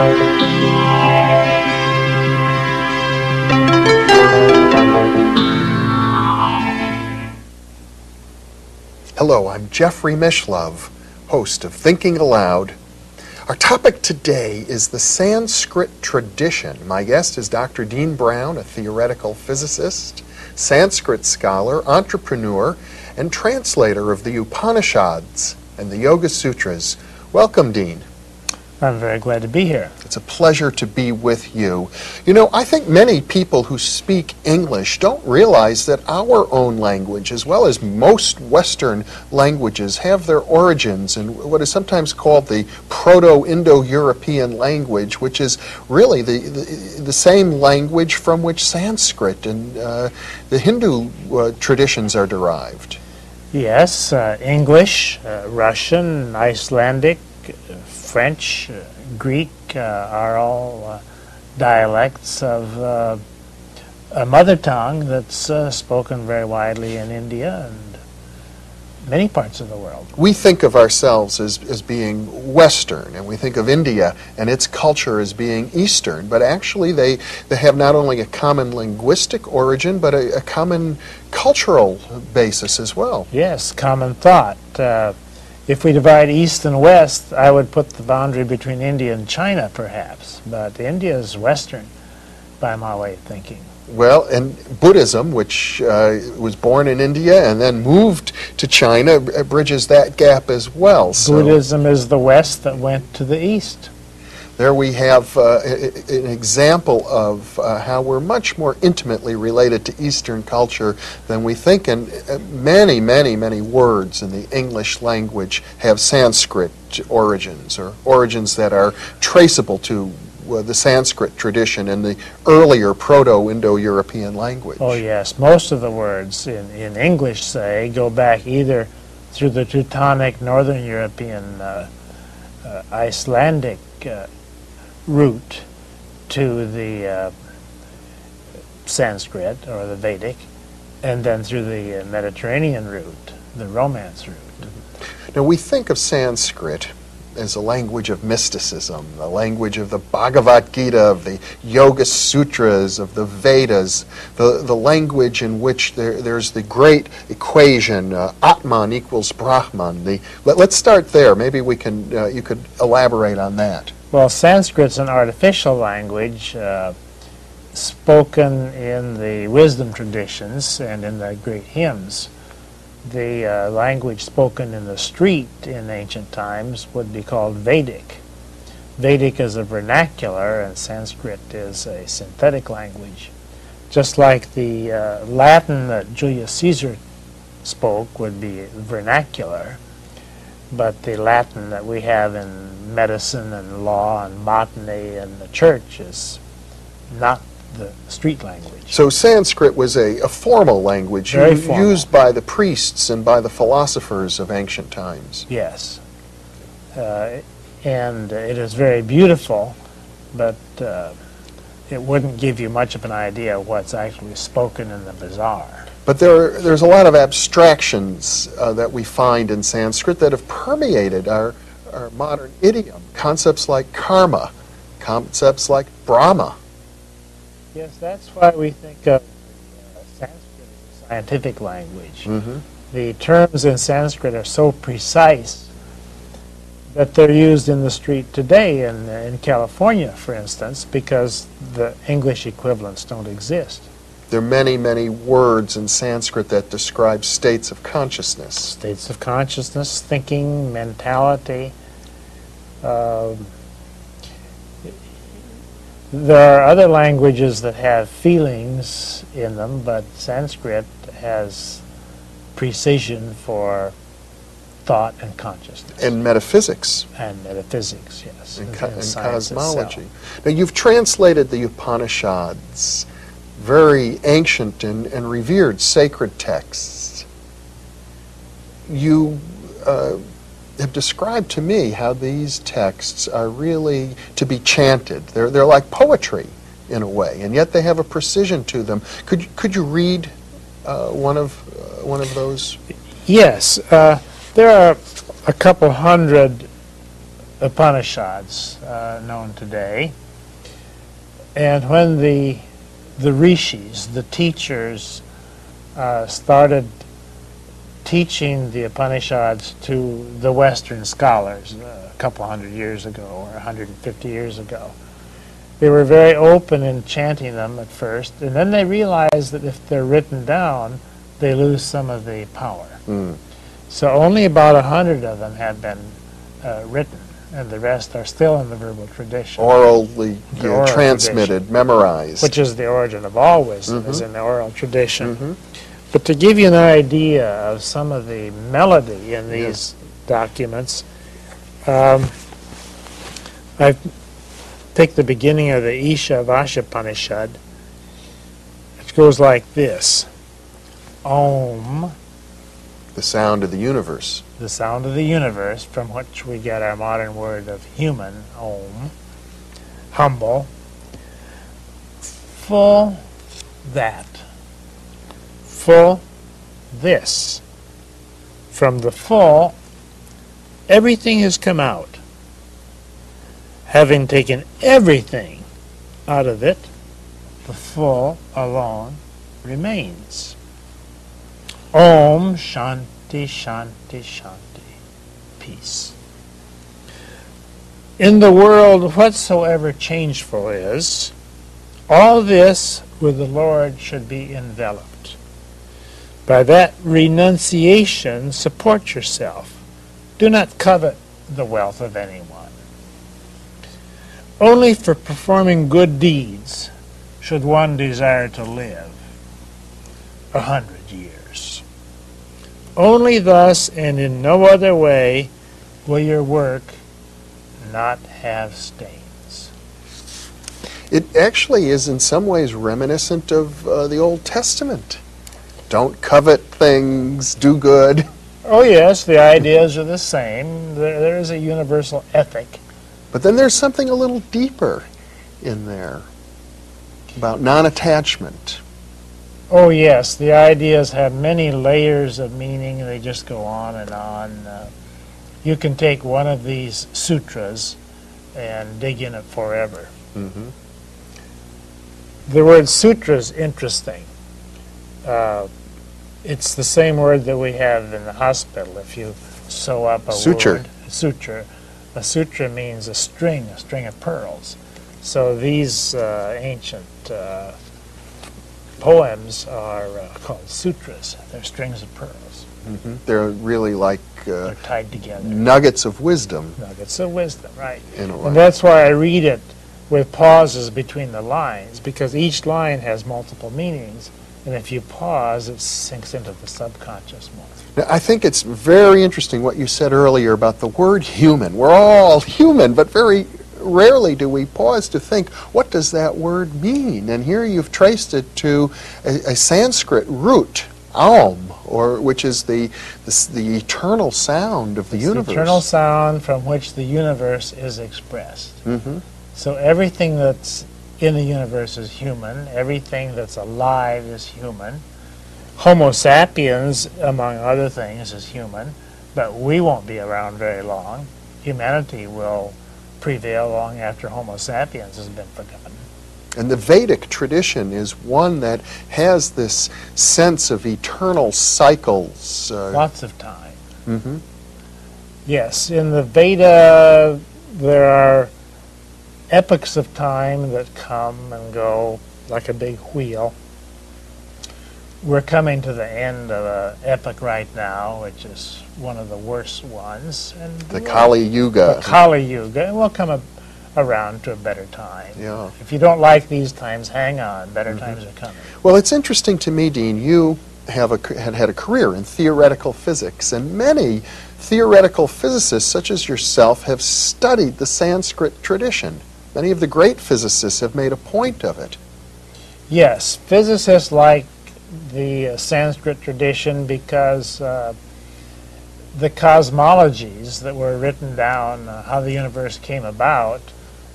Hello, I'm Jeffrey Mishlove, host of Thinking Aloud. Our topic today is the Sanskrit tradition. My guest is Dr. Dean Brown, a theoretical physicist, Sanskrit scholar, entrepreneur, and translator of the Upanishads and the Yoga Sutras. Welcome, Dean. I'm very glad to be here. It's a pleasure to be with you. You know, I think many people who speak English don't realize that our own language, as well as most Western languages, have their origins in what is sometimes called the Proto-Indo-European language, which is really the same language from which Sanskrit and the Hindu traditions are derived. Yes, English, Russian, Icelandic, French, Greek are all dialects of a mother tongue that's spoken very widely in India and many parts of the world. We think of ourselves as being Western, and we think of India and its culture as being Eastern, but actually they have not only a common linguistic origin, but a common cultural basis as well. Yes, common thought. If we divide East and West, I would put the boundary between India and China, perhaps. But India is Western, by my way of thinking. Well, and Buddhism, which was born in India and then moved to China, bridges that gap as well. So Buddhism is the West that went to the East. There we have an example of how we're much more intimately related to Eastern culture than we think, and many, many, many words in the English language have Sanskrit origins, or origins that are traceable to the Sanskrit tradition in the earlier Proto-Indo-European language. Oh yes, most of the words in English, say, go back either through the Teutonic Northern European Icelandic route to the Sanskrit or the Vedic, and then through the Mediterranean route, the Romance route. Now we think of Sanskrit as a language of mysticism, the language of the Bhagavad Gita, of the Yoga Sutras, of the Vedas, the language in which there's the great equation, Atman equals Brahman. Let's start there. Maybe we can you could elaborate on that. Well, Sanskrit's an artificial language spoken in the wisdom traditions and in the great hymns. The language spoken in the street in ancient times would be called Vedic. Vedic is a vernacular, and Sanskrit is a synthetic language. Just like the Latin that Julius Caesar spoke would be vernacular, but the Latin that we have in medicine and law and botany and the church is not the street language. So Sanskrit was a formal language used by the priests and by the philosophers of ancient times. Yes. And it is very beautiful, but it wouldn't give you much of an idea of what's actually spoken in the bazaar. But there's a lot of abstractions that we find in Sanskrit that have permeated our modern idiom. Concepts like karma, concepts like Brahma. Yes, that's why we think of Sanskrit as a scientific language. Mm-hmm. The terms in Sanskrit are so precise that they're used in the street today in California, for instance, because the English equivalents don't exist. There are many, many words in Sanskrit that describe states of consciousness. States of consciousness, thinking, mentality. There are other languages that have feelings in them, but Sanskrit has precision for thought and consciousness. And metaphysics. And metaphysics, yes. And cosmology. Now, you've translated the Upanishads, very ancient and revered sacred texts. You have described to me how these texts are really to be chanted. They're like poetry in a way, and yet they have a precision to them. Could you read one of those? Yes, there are a couple hundred Upanishads known today. And when the rishis, the teachers, started teaching the Upanishads to the Western scholars a couple hundred years ago or 150 years ago, they were very open in chanting them at first, and then they realized that if they're written down, they lose some of the power. So only about 100 of them have been written, and the rest are still in the verbal tradition. Orally Oral transmitted, tradition, memorized. which is the origin of all wisdom, is in the oral tradition. But to give you an idea of some of the melody in these documents, I take the beginning of the Isha Vashapanishad. It goes like this. Om, The sound of the universe. the sound of the universe, from which we get our modern word of human, Om. Humble. Full that. Full this. From the full, everything has come out. Having taken everything out of it, the full alone remains. Om Shanti Shanti Shanti. Peace. In the world whatsoever changeful is, all this with the Lord should be enveloped. By that renunciation, support yourself. Do not covet the wealth of anyone. Only for performing good deeds should one desire to live 100 years. Only thus and in no other way will your work not have stains. It actually is in some ways reminiscent of the Old Testament. Don't covet things, do good. Oh yes, the ideas are the same. There is a universal ethic. But then there's something a little deeper in there about non-attachment. Oh yes, the ideas have many layers of meaning. They just go on and on. You can take one of these sutras and dig in it forever. The word sutra is interesting. It's the same word that we have in the hospital. If you sew up a Suture. word, suture. A sutra means a string of pearls. So these ancient poems are called sutras. They're strings of pearls. They're really like They're tied together. nuggets of wisdom. Nuggets of wisdom, right. In a way. And that's why I read it with pauses between the lines, because each line has multiple meanings, and if you pause, it sinks into the subconscious more. Now, I think it's very interesting what you said earlier about the word human. We're all human, but very rarely do we pause to think, what does that word mean? And here you've traced it to a Sanskrit root, Aum, or which is the eternal sound of the universe. The eternal sound from which the universe is expressed. So everything that's in the universe is human. Everything that's alive is human. Homo sapiens, among other things, is human, but we won't be around very long. Humanity will prevail long after Homo sapiens has been forgotten. And the Vedic tradition is one that has this sense of eternal cycles. Lots of time. Yes, in the Veda there are epochs of time that come and go like a big wheel. We're coming to the end of an epoch right now, which is one of the worst ones. And The Kali Yuga. The Kali Yuga, and we'll come around to a better time. Yeah. If you don't like these times, hang on. Better times are coming. Well, it's interesting to me, Dean, you had had a career in theoretical physics, and many theoretical physicists, such as yourself, have studied the Sanskrit tradition. Many of the great physicists have made a point of it. Yes, physicists like the Sanskrit tradition because the cosmologies that were written down, how the universe came about,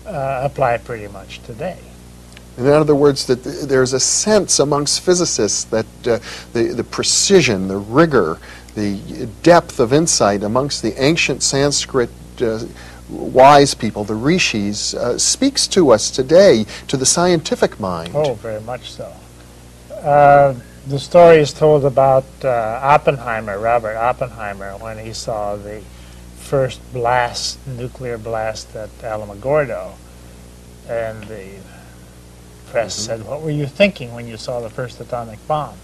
apply pretty much today. In other words, that there's a sense amongst physicists that the precision, the rigor, the depth of insight amongst the ancient Sanskrit wise people, the rishis, speaks to us today, to the scientific mind. Oh, very much so. The story is told about Oppenheimer, Robert Oppenheimer, when he saw the first blast, nuclear blast at Alamogordo. And the press said, "What were you thinking when you saw the first atomic bomb?"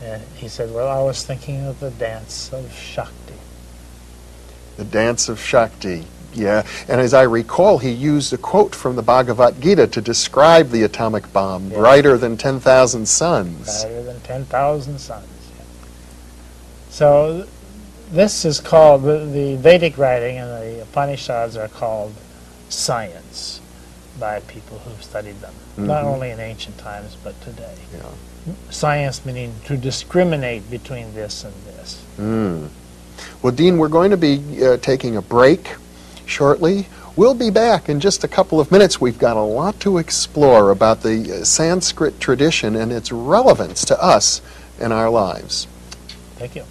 And he said, "Well, I was thinking of the dance of Shakti." The dance of Shakti. Yeah, and as I recall, he used a quote from the Bhagavad Gita to describe the atomic bomb, brighter than 10,000 suns. Brighter than 10,000 suns. Yeah. So this is called, the Vedic writing and the Upanishads are called science by people who've studied them, not only in ancient times, but today. Yeah. Science meaning to discriminate between this and this. Well, Dean, we're going to be taking a break shortly. We'll be back in just a couple of minutes. We've got a lot to explore about the Sanskrit tradition and its relevance to us in our lives. Thank you.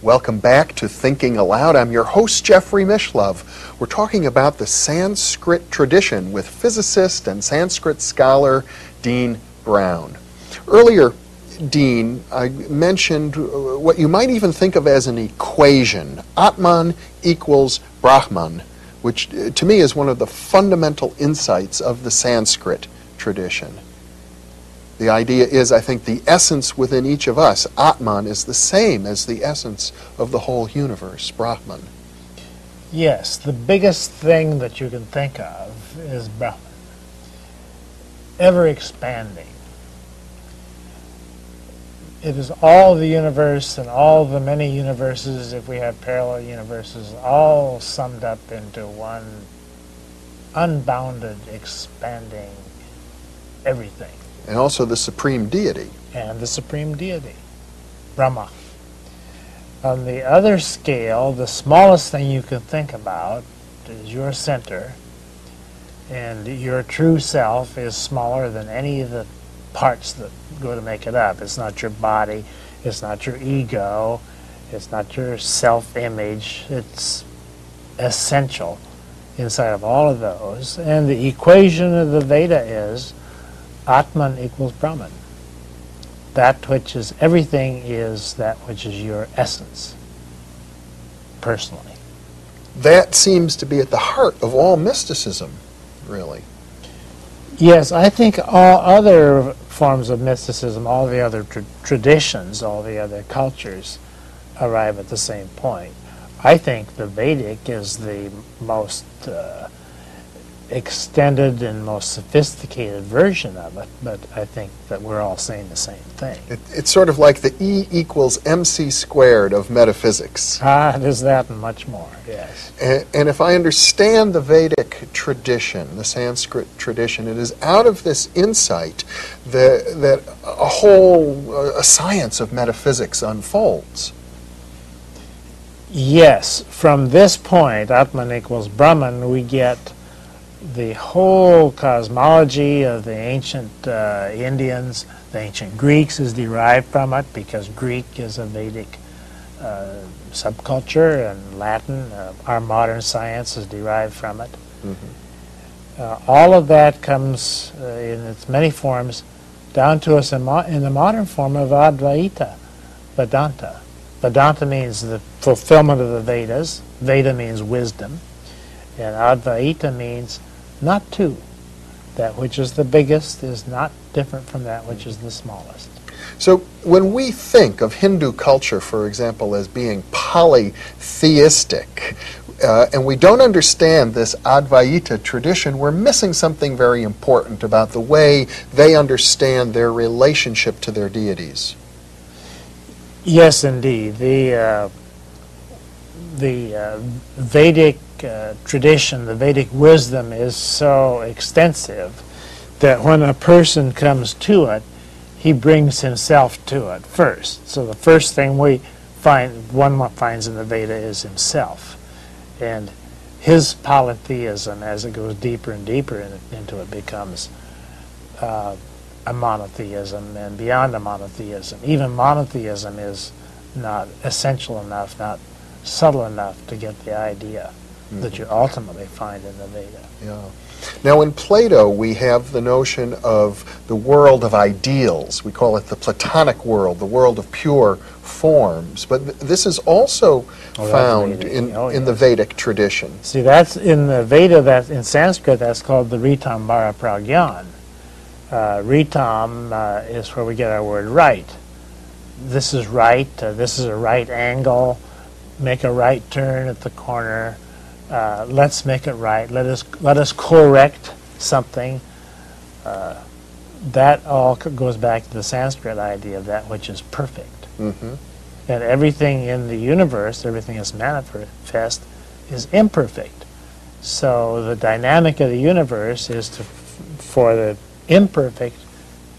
Welcome back to Thinking Aloud. I'm your host, Jeffrey Mishlove. We're talking about the Sanskrit tradition with physicist and Sanskrit scholar Dean Brown. Earlier, Dean, I mentioned what you might even think of as an equation, Atman equals Brahman, which to me is one of the fundamental insights of the Sanskrit tradition. The idea is, I think, the essence within each of us, Atman, is the same as the essence of the whole universe, Brahman. Yes, the biggest thing that you can think of is Brahman, ever expanding. It is all the universe and all the many universes, if we have parallel universes, all summed up into one unbounded, expanding everything. And also the supreme deity. And the supreme deity, Brahma. On the other scale, the smallest thing you can think about is your center, and your true self is smaller than any of the parts that go to make it up. It's not your body, it's not your ego, it's not your self-image. It's essential inside of all of those. And the equation of the Veda is Atman equals Brahman. That which is everything is that which is your essence, personally. That seems to be at the heart of all mysticism, really. Yes, I think all other forms of mysticism, all the other traditions, all the other cultures arrive at the same point. I think the Vedic is the most extended and most sophisticated version of it, but I think that we're all saying the same thing. It's sort of like the E equals MC squared of metaphysics. It is that and much more, yes. And if I understand the Vedic tradition, the Sanskrit tradition, it is out of this insight that a whole science of metaphysics unfolds. Yes, from this point, Atman equals Brahman, we get the whole cosmology of the ancient Indians, the ancient Greeks is derived from it, because Greek is a Vedic subculture, and Latin, our modern science is derived from it. All of that comes in its many forms down to us in the modern form of Advaita, Vedanta. Vedanta means the fulfillment of the Vedas. Veda means wisdom. And Advaita means not two. That which is the biggest is not different from that which is the smallest. So when we think of Hindu culture, for example, as being polytheistic, and we don't understand this Advaita tradition, we're missing something very important about the way they understand their relationship to their deities. Yes, indeed. The Vedic tradition, the Vedic wisdom is so extensive that when a person comes to it, he brings himself to it first. So the first thing one finds in the Veda is himself. And his polytheism, as it goes deeper and deeper into it, becomes a monotheism, and beyond a monotheism. Even monotheism is not essential enough, not subtle enough to get the idea that you ultimately find in the Veda. Yeah. Now in Plato we have the notion of the world of ideals. We call it the Platonic world, the world of pure forms. But this is also found in the Vedic tradition. See, that's in the Veda, that's in Sanskrit, that's called the Ritambara Pragyan. Ritam is where we get our word right. This is right, this is a right angle, make a right turn at the corner, let's make it right, let us correct something. That all goes back to the Sanskrit idea of that which is perfect. Mm-hmm. And everything in the universe, everything that's manifest, is imperfect. So the dynamic of the universe is for the imperfect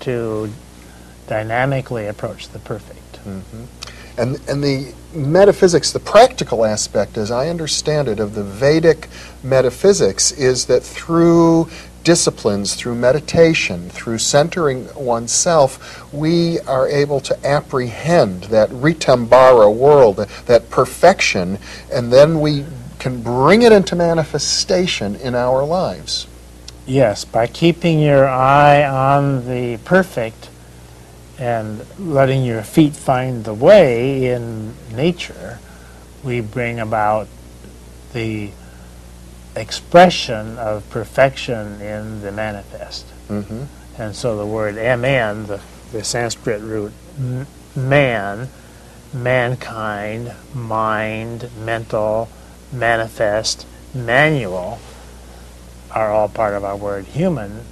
to dynamically approach the perfect. Mm-hmm. And the metaphysics, the practical aspect, as I understand it, of the Vedic metaphysics is that through disciplines, through meditation, through centering oneself, we are able to apprehend that Ritambara world, that perfection, and then we can bring it into manifestation in our lives. Yes, by keeping your eye on the perfect and letting your feet find the way in nature, we bring about the expression of perfection in the manifest. Mm-hmm. And so the word mn, the Sanskrit root man, mankind, mind, mental, manifest, manual, are all part of our word human,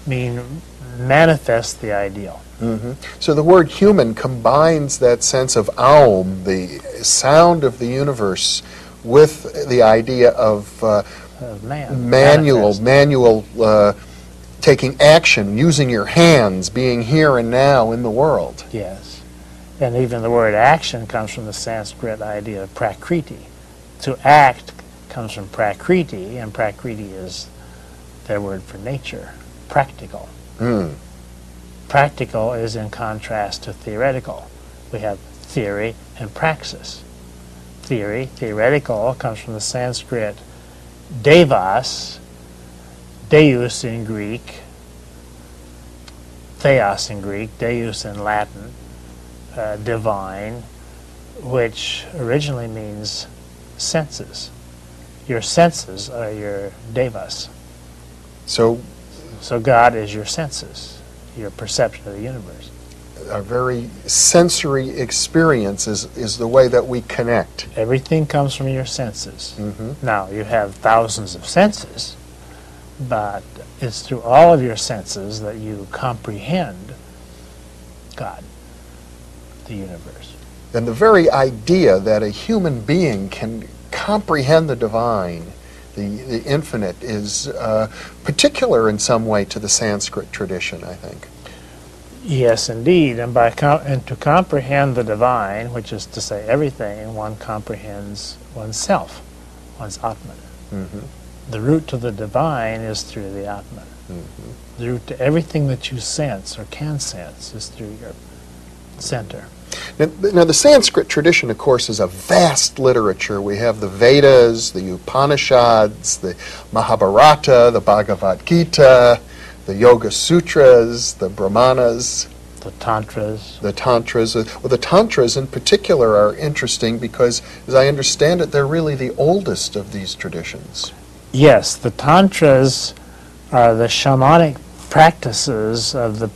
mean manifest the ideal. Mm-hmm. So the word human combines that sense of aum, the sound of the universe, with the idea of manual taking action, using your hands, being here and now in the world. Yes. And even the word action comes from the Sanskrit idea of prakriti. To act comes from prakriti, and prakriti is their word for nature, practical. Mm. Practical is in contrast to theoretical. We have theory and praxis. Theoretical, comes from the Sanskrit devas, deus in Greek, theos in Greek, deus in Latin, divine, which originally means senses. Your senses are your devas. So God is your senses, your perception of the universe. A very sensory experience is the way that we connect. Everything comes from your senses. Mm-hmm. Now, you have thousands of senses, but it's through all of your senses that you comprehend God, the universe. And the very idea that a human being can comprehend the divine, the infinite, is particular in some way to the Sanskrit tradition, I think. Yes, indeed. And to comprehend the divine, which is to say everything, one comprehends oneself, one's Atman. Mm-hmm. The route to the divine is through the Atman. Mm-hmm. The route to everything that you sense or can sense is through your center. Now, the Sanskrit tradition, of course, is a vast literature. We have the Vedas, the Upanishads, the Mahabharata, the Bhagavad Gita, the Yoga Sutras, the Brahmanas. The Tantras. The Tantras. Well, the Tantras in particular are interesting because, as I understand it, they're really the oldest of these traditions. Yes, the Tantras are the shamanic practices of the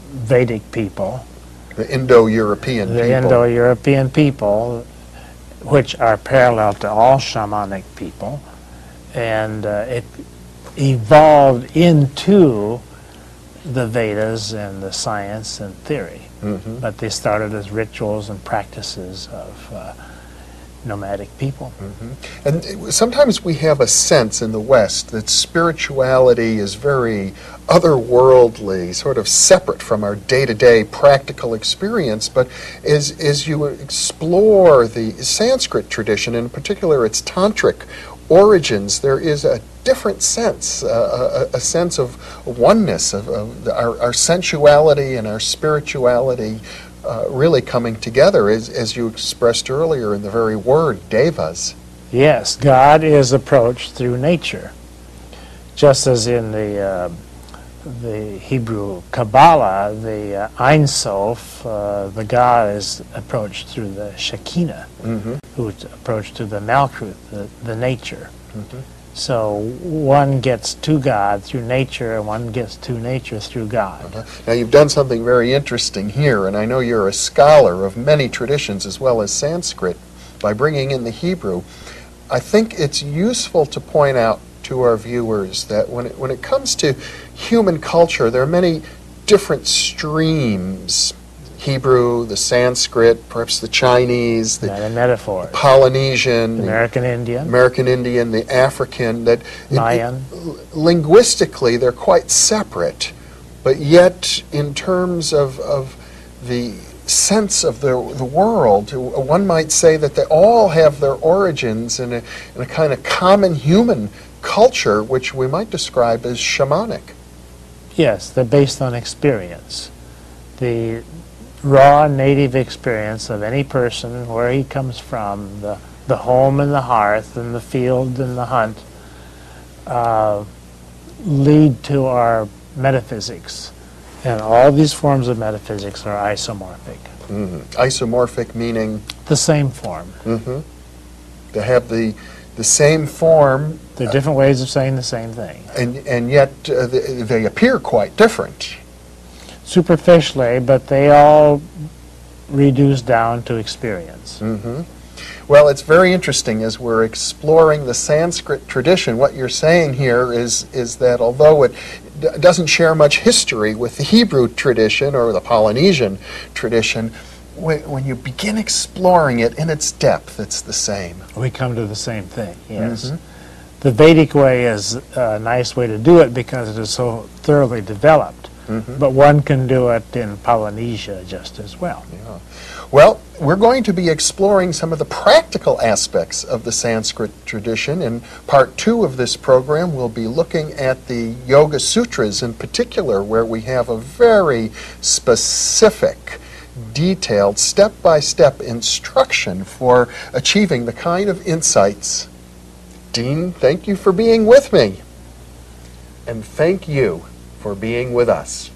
Vedic people, The Indo-European the people. Indo-European people, which are parallel to all shamanic people, and it evolved into the Vedas and the science and theory. Mhm. But they started as rituals and practices of nomadic people. And sometimes we have a sense in the West that spirituality is very otherworldly, sort of separate from our day-to-day practical experience. But as you explore the Sanskrit tradition, in particular its tantric origins, there is a different sense, a sense of oneness, of our sensuality and our spirituality really coming together, as you expressed earlier in the very word, devas. Yes, God is approached through nature, just as in the Hebrew Kabbalah, the Ein Sof, the God is approached through the Shekinah, who's approached through the Malkuth, the nature. So one gets to God through nature, and one gets to nature through God. Now, you've done something very interesting here, and I know you're a scholar of many traditions as well as Sanskrit, by bringing in the Hebrew. I think it's useful to point out to our viewers that when it comes to human culture, there are many different streams. Hebrew, the Sanskrit, perhaps the Chinese, the metaphors. Polynesian, The American Indian, the African, that Mayan. Linguistically they're quite separate, but yet in terms of the sense of the world, one might say that they all have their origins in a kind of common human culture, which we might describe as shamanic. Yes, they're based on experience. The raw native experience of any person, where he comes from, the home and the hearth and the field and the hunt, lead to our metaphysics. And all these forms of metaphysics are isomorphic. Isomorphic meaning? The same form. They have the same form. They're different ways of saying the same thing. And yet they appear quite different. Superficially, but they all reduce down to experience. Well, it's very interesting as we're exploring the Sanskrit tradition. What you're saying here is that although it doesn't share much history with the Hebrew tradition or the Polynesian tradition, when you begin exploring it in its depth, it's the same. We come to the same thing, yes. The Vedic way is a nice way to do it because it is so thoroughly developed. But one can do it in Polynesia just as well. Yeah. Well, we're going to be exploring some of the practical aspects of the Sanskrit tradition. In part 2 of this program, we'll be looking at the Yoga Sutras in particular, where we have a very specific, detailed, step-by-step instruction for achieving the kind of insights. Dean, thank you for being with me. And thank you for being with us.